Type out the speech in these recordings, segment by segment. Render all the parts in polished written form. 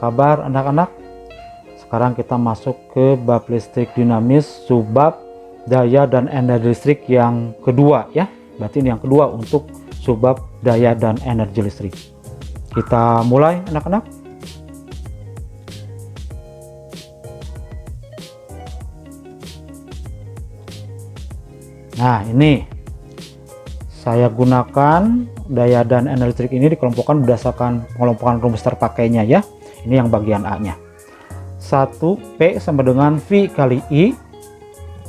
kabar anak-anak? Sekarang kita masuk ke bab listrik dinamis, subbab daya dan energi listrik yang kedua ya. Berarti ini yang kedua untuk subbab daya dan energi listrik. Kita mulai anak-anak. Nah, ini saya gunakan daya dan energi listrik ini dikelompokkan berdasarkan pengelompokan rumus terpakainya ya. Ini yang bagian A-nya. 1 P sama dengan V kali I.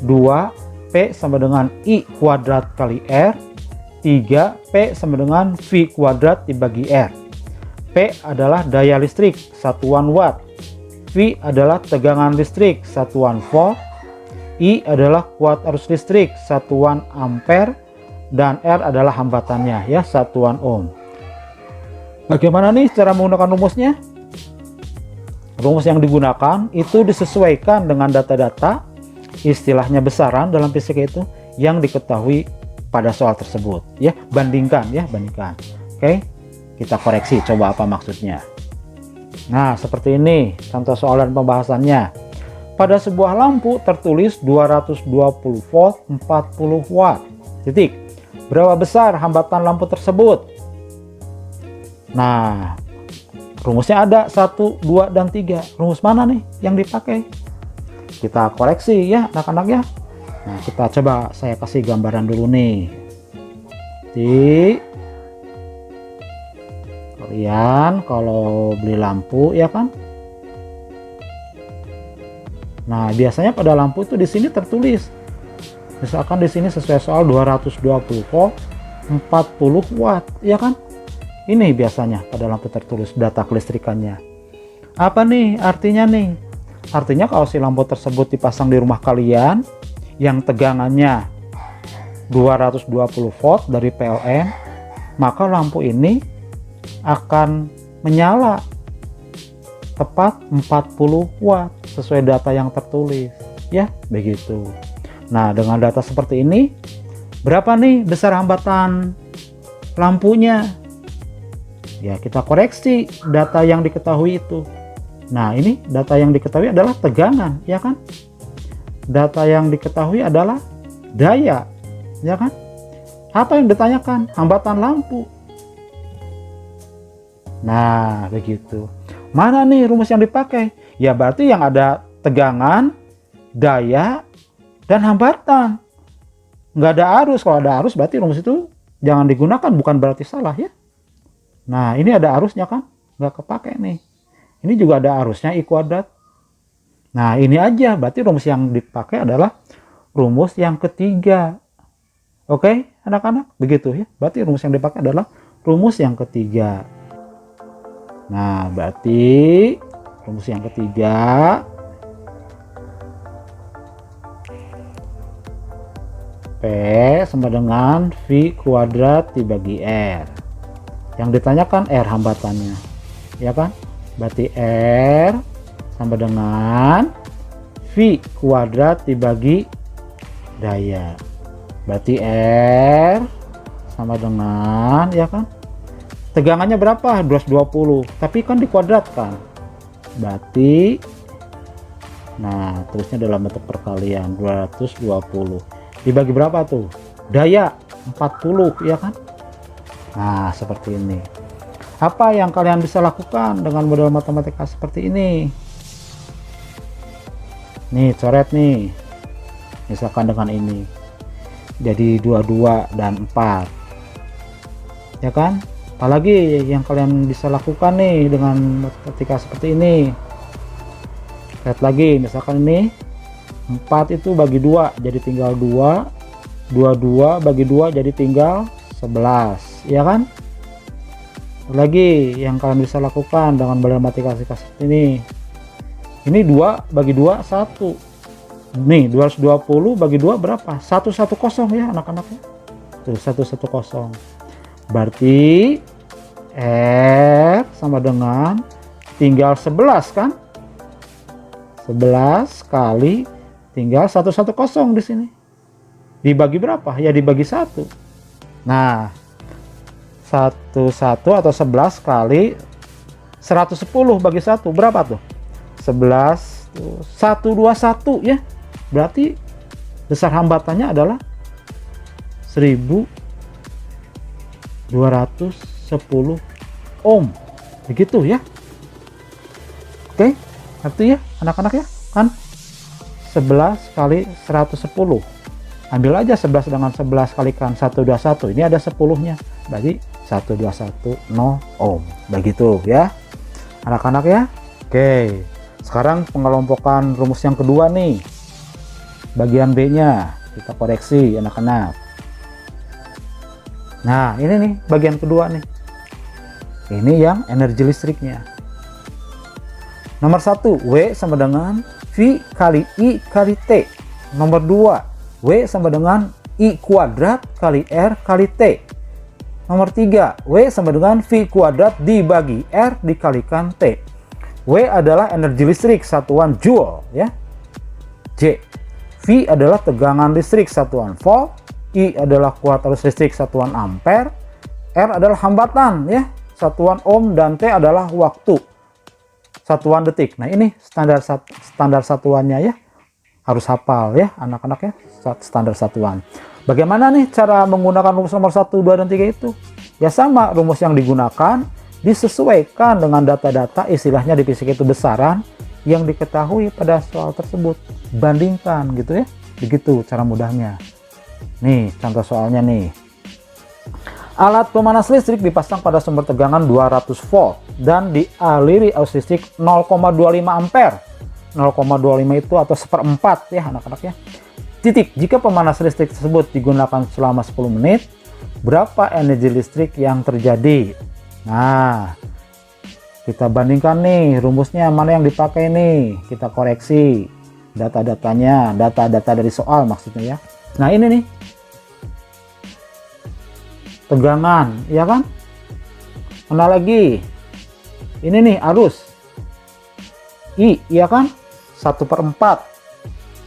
2 P sama dengan I kuadrat kali R. 3 P sama dengan V kuadrat dibagi R. P adalah daya listrik satuan watt. V adalah tegangan listrik satuan volt. I adalah kuat arus listrik satuan ampere. Dan R adalah hambatannya ya, satuan ohm. Bagaimana nih cara menggunakan rumusnya? Rumus yang digunakan itu disesuaikan dengan data-data, istilahnya besaran dalam fisika itu yang diketahui pada soal tersebut ya. Bandingkan ya, bandingkan. Oke, kita koreksi coba apa maksudnya. Nah, seperti ini contoh soal dan pembahasannya. Pada sebuah lampu tertulis 220 volt 40 watt. Titik. Berapa besar hambatan lampu tersebut? Nah, rumusnya ada 1, 2, dan 3. Rumus mana nih yang dipakai? Kita koreksi ya anak-anak ya. Nah, kita coba saya kasih gambaran dulu nih. Kalian kalau beli lampu ya kan? Nah, biasanya pada lampu itu di sini tertulis. Misalkan di sini sesuai soal 220 volt 40 watt ya kan? Ini biasanya pada lampu tertulis data kelistrikannya. Apa nih artinya nih? Artinya kalau si lampu tersebut dipasang di rumah kalian yang tegangannya 220 volt dari PLN, maka lampu ini akan menyala tepat 40 watt sesuai data yang tertulis ya, begitu. Nah, dengan data seperti ini, berapa nih besar hambatan lampunya? Ya, kita koreksi data yang diketahui itu. Nah, ini data yang diketahui adalah tegangan, ya kan? Data yang diketahui adalah daya, ya kan? Apa yang ditanyakan? Hambatan lampu. Nah, begitu. Mana nih rumus yang dipakai? Ya, berarti yang ada tegangan, daya, dan hambatan. Nggak ada arus. Kalau ada arus berarti rumus itu jangan digunakan, bukan berarti salah ya. Nah, ini ada arusnya kan, nggak kepake nih. Ini juga ada arusnya I kuadrat. Nah, ini aja berarti rumus yang dipakai adalah rumus yang ketiga. Oke anak-anak, begitu ya. Berarti rumus yang dipakai adalah rumus yang ketiga. Nah, berarti rumus yang ketiga P sama dengan V kuadrat dibagi R. Yang ditanyakan R hambatannya, ya kan? Berarti R sama dengan V kuadrat dibagi daya. Berarti R sama dengan, ya kan? Tegangannya berapa? 220. Tapi kan dikuadratkan. Berarti, nah terusnya dalam bentuk perkalian 220. Dibagi berapa tuh? Daya 40 ya kan? Nah, seperti ini. Apa yang kalian bisa lakukan dengan model matematika seperti ini? Nih, coret nih. Misalkan dengan ini. Jadi 22 dan 4. Ya kan? Apalagi yang kalian bisa lakukan nih dengan matematika seperti ini? Lihat lagi, misalkan ini 4 itu bagi 2 jadi tinggal 2. 22 bagi 2 jadi tinggal 11 ya kan? Lagi yang kalian bisa lakukan dengan model matematika seperti ini 2 bagi 2 1 nih, 220 bagi 2 berapa? 110 ya anak-anaknya tuh, 110. Berarti R sama dengan tinggal 11 kan? 11 kali tinggal 110 di sini. Dibagi berapa? Ya dibagi 1. Nah, 11 atau 11 kali 110 bagi 1 berapa tuh? 11 tuh, 121 ya. Berarti besar hambatannya adalah 1210 ohm. Begitu ya. Oke, ngerti ya anak-anak ya? Kan 11 kali 110. Ambil aja 11 dengan 11 kalikan 121. Ini ada 10-nya. Berarti 1210 ohm. Begitu ya anak-anak ya. Oke, sekarang pengelompokan rumus yang kedua nih. Bagian B-nya kita koreksi anak-anak. Nah, ini nih bagian kedua nih. Ini yang energi listriknya. Nomor 1, W sama dengan V kali I kali T. Nomor 2, W sama dengan I kuadrat kali R kali T. Nomor 3, W sama dengan V kuadrat dibagi R dikalikan T. W adalah energi listrik satuan joule ya. J. V adalah tegangan listrik satuan volt. I adalah kuat arus listrik satuan ampere. R adalah hambatan ya, satuan ohm, dan T adalah waktu satuan detik. Nah, ini standar satuannya ya. Harus hafal ya anak-anak ya, standar satuan. Bagaimana nih cara menggunakan rumus nomor 1, 2, dan 3 itu? Ya sama, rumus yang digunakan disesuaikan dengan data-data, istilahnya di fisika itu besaran yang diketahui pada soal tersebut. Bandingkan gitu ya. Begitu cara mudahnya. Nih contoh soalnya nih. Alat pemanas listrik dipasang pada sumber tegangan 200 volt dan dialiri arus listrik 0,25 ampere. 0,25 itu atau 1/4 ya anak-anak ya. Titik, jika pemanas listrik tersebut digunakan selama 10 menit, berapa energi listrik yang terjadi? Nah, kita bandingkan nih rumusnya mana yang dipakai nih. Kita koreksi data-datanya, data-data dari soal maksudnya ya. Nah, ini nih. Tegangan, ya kan? Mana lagi? Ini nih arus. I, ya kan? 1/4.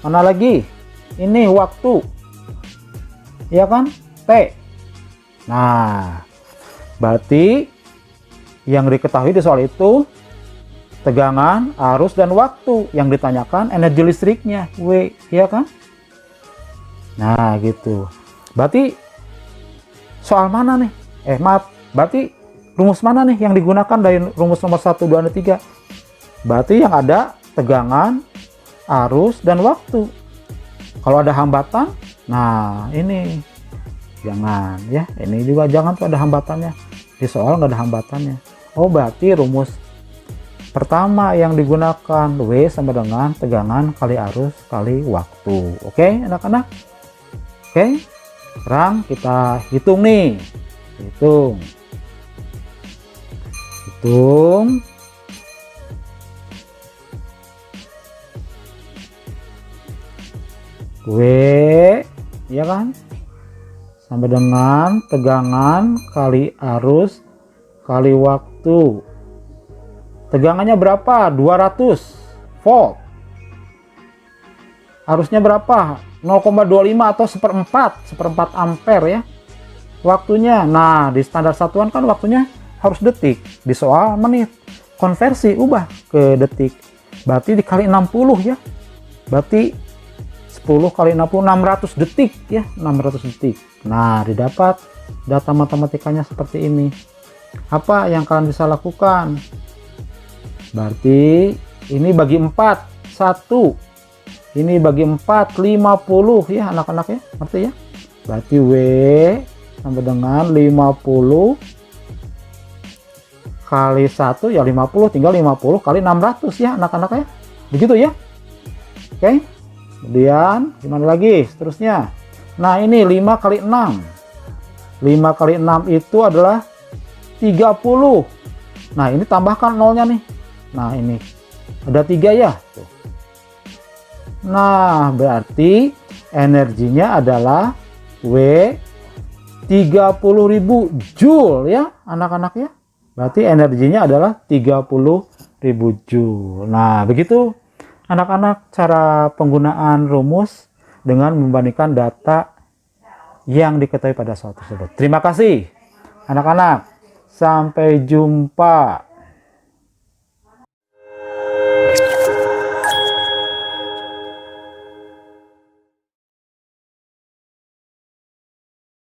Mana lagi? Ini waktu. Ya kan? T. Nah, berarti yang diketahui di soal itu tegangan, arus, dan waktu. Yang ditanyakan energi listriknya, W, ya kan? Nah, gitu. Berarti soal mana nih? Berarti rumus mana nih yang digunakan dari rumus nomor 1, 2, dan 3? Berarti yang ada tegangan, arus, dan waktu. Kalau ada hambatan, nah ini jangan ya. Ini juga jangan tuh ada hambatannya. Di soal nggak ada hambatannya. Oh, berarti rumus pertama yang digunakan W sama dengan tegangan kali arus kali waktu. Oke, anak-anak? Oke. Sekarang kita hitung nih. Hitung. W, ya kan? Sama dengan tegangan kali arus kali waktu. Tegangannya berapa? 200 volt. Arusnya berapa? 0,25 atau 1/4 ampere ya. Waktunya, nah di standar satuan kan waktunya harus detik. Di soal menit. Konversi ubah ke detik. Berarti dikali 60 ya. Berarti 10 kali 60, 600 detik ya. 600 detik. Nah, didapat data matematikanya seperti ini. Apa yang kalian bisa lakukan? Berarti ini bagi 4, 1. Ini bagi 4, 50 ya anak-anak ya. Ngerti ya? Berarti W sama dengan 50 kali 1 ya 50, tinggal 50 kali 600 ya anak-anak ya. Begitu ya. Oke. Kemudian gimana lagi seterusnya? Nah, ini 5 kali 6. 5 kali 6 itu adalah 30. Nah, ini tambahkan nolnya nih. Nah, ini ada 3 ya. Tuh. Nah, berarti energinya adalah W 30.000 joule ya anak-anak ya. Berarti energinya adalah 30.000 joule. Nah, begitu anak-anak cara penggunaan rumus dengan membandingkan data yang diketahui pada soal tersebut. Terima kasih anak-anak. Sampai jumpa.